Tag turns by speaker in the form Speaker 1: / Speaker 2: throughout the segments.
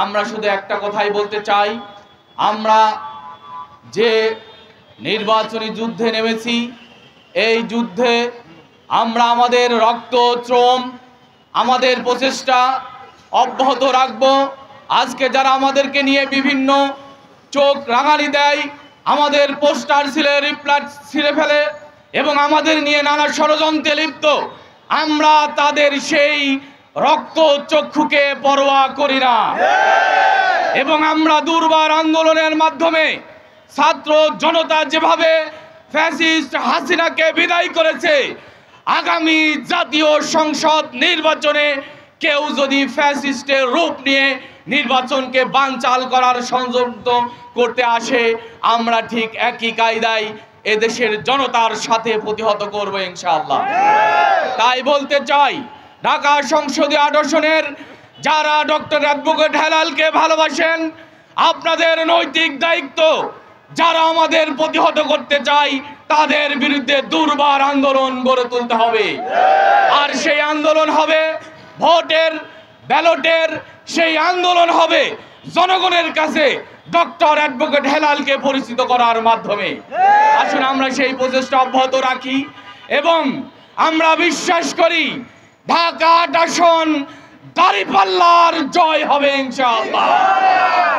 Speaker 1: আমরা শুধু একটা কথাই বলতে চাই, আমরা যে নির্বাচনী যুদ্ধে নেমেছি, এই যুদ্ধে আমরা আমাদের রক্ত, শ্রম, আমাদের প্রচেষ্টা অব্যাহত রাখব। আজকে যারা আমাদেরকে নিয়ে বিভিন্ন চোখ রাঙানি দেয়, আমাদের পোস্টার ছিঁড়ে ফেলে এবং আমাদের নিয়ে নানা ষড়যন্ত্রে লিপ্ত, আমরা তাদের সেই রক্ত চক্ষুকে পরোয়া করি না। এবং আমরা দুর্বার আন্দোলনের মাধ্যমে ছাত্র জনতা যেভাবে ফ্যাসিস্ট হাসিনাকে বিদায় করেছে, আগামী জাতীয় সংসদ নির্বাচনে কেউ যদি ফ্যাসিস্টের রূপ নিয়ে নির্বাচনকে বানচাল করার ষড়যন্ত্র করতে আসে, আমরা ঠিক একই কায়দায় এদেশের জনতার সাথে প্রতিহত করব ইনশাআল্লাহ। তাই বলতে চাই, ঢাকা সংসদীয় আসনের যারা ডক্টর অ্যাডভোকেট হেলালকে ভালোবাসেন, আপনাদের নৈতিক দায়িত্ব যারা আমাদের প্রতিহত করতে চায় তাদের বিরুদ্ধে দুর্বার আন্দোলন গড়ে তুলতে হবে। আর সেই আন্দোলন হবে ভোটের, ব্যালটের, সেই আন্দোলন হবে জনগণের কাছে ডক্টর অ্যাডভোকেট হেলালকে পরিচিত করার মাধ্যমে। আসুন আমরা সেই প্রচেষ্টা অব্যাহত রাখি এবং আমরা বিশ্বাস করি ঢাকা আসন দাঁড়িপাল্লার জয় হবে ইনশাআল্লাহ।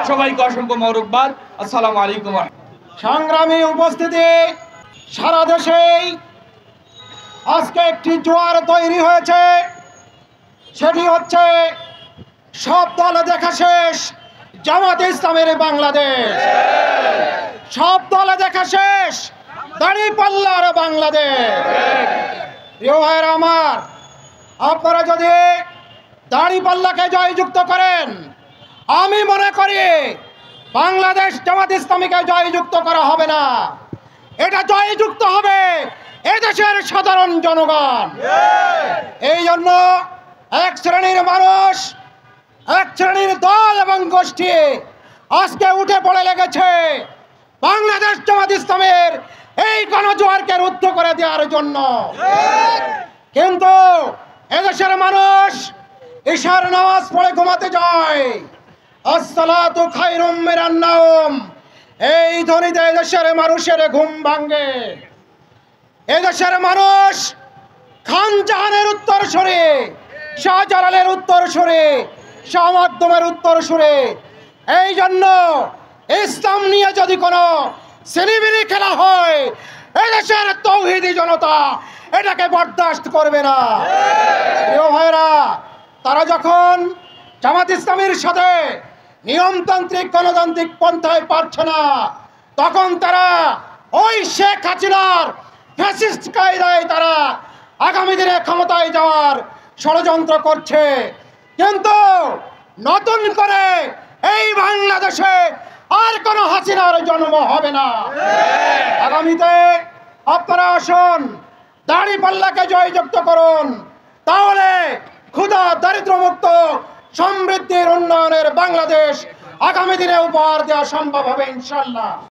Speaker 1: সবাইকে অসংখ্য মোবারকবাদ। আসসালামু আলাইকুম।
Speaker 2: সংগ্রামী উপস্থিতি, সারা দেশেই আজকে একটি জোয়ার তৈরি হয়েছে। সেটি হচ্ছে সব দল দেখা শেষ, জামাতে ইসলামের বাংলাদেশ। সব দলে দেখা শেষ, দাঁড়িপাল্লার বাংলাদেশ। প্রিয় ভাইয়েরা আমার, আপনারা যদি দাঁড়িপাল্লাকে জয়যুক্ত করেন, আমি মনে করি বাংলাদেশ জামাত ইসলামীকে জয়যুক্ত করা হবে না, এটা জয়যুক্ত হবে এদেশের সাধারণ জনগণ। এই জন্য এক শ্রেণীর মানুষ, এক শ্রেণীর দল এবং গোষ্ঠী আজকে উঠে পড়ে লেগেছে বাংলাদেশ জামাত ইসলামের এই গণজোয়ারকে রুদ্ধ করে দেওয়ার জন্য। কিন্তু এদেশের মানুষ ঈশার নামাজ পড়ে ঘুমাতে যায়, আসসালাতু খায়রুম মিনান নাওম, এই ধ্বনিতে এদেশের মানুষের ঘুম ভাঙে। এদেশের মানুষ খান জাহানের উত্তর সুরে, শাহজালালের উত্তর সুরে, শাহ মাকদুমের উত্তর সুরে। এই জন্য ইসলাম নিয়ে যদি কোনো সিনেমিনি খেলা হয়, এদেশের তৌহিদি জনতা এটাকে বরদাস্ত করবে না। প্রিয় ভাইরা, তারা যখন জামাত ইসলামের সাথে নিয়মতান্ত্রিক গণতান্ত্রিক পন্থায় পারছে না, তখন তারা ওই শেখ হাসিনার ফ্যাসিস্ট কায়দায় তারা আগামী দিনে ক্ষমতায় যাওয়ার ষড়যন্ত্র করছে। কিন্তু নতুন করে এই বাংলাদেশে আর কোনো হাসিনার জন্ম হবে না। আগামীতে আপনারা আসুন, দাঁড়িপাল্লাকে জয়যুক্ত করুন, তাহলে ক্ষুধা দারিদ্র্যমুক্ত সমৃদ্ধির উন্নয়নের বাংলাদেশ আগামী দিনে উপহার দেওয়া সম্ভব হবে ইনশাআল্লাহ।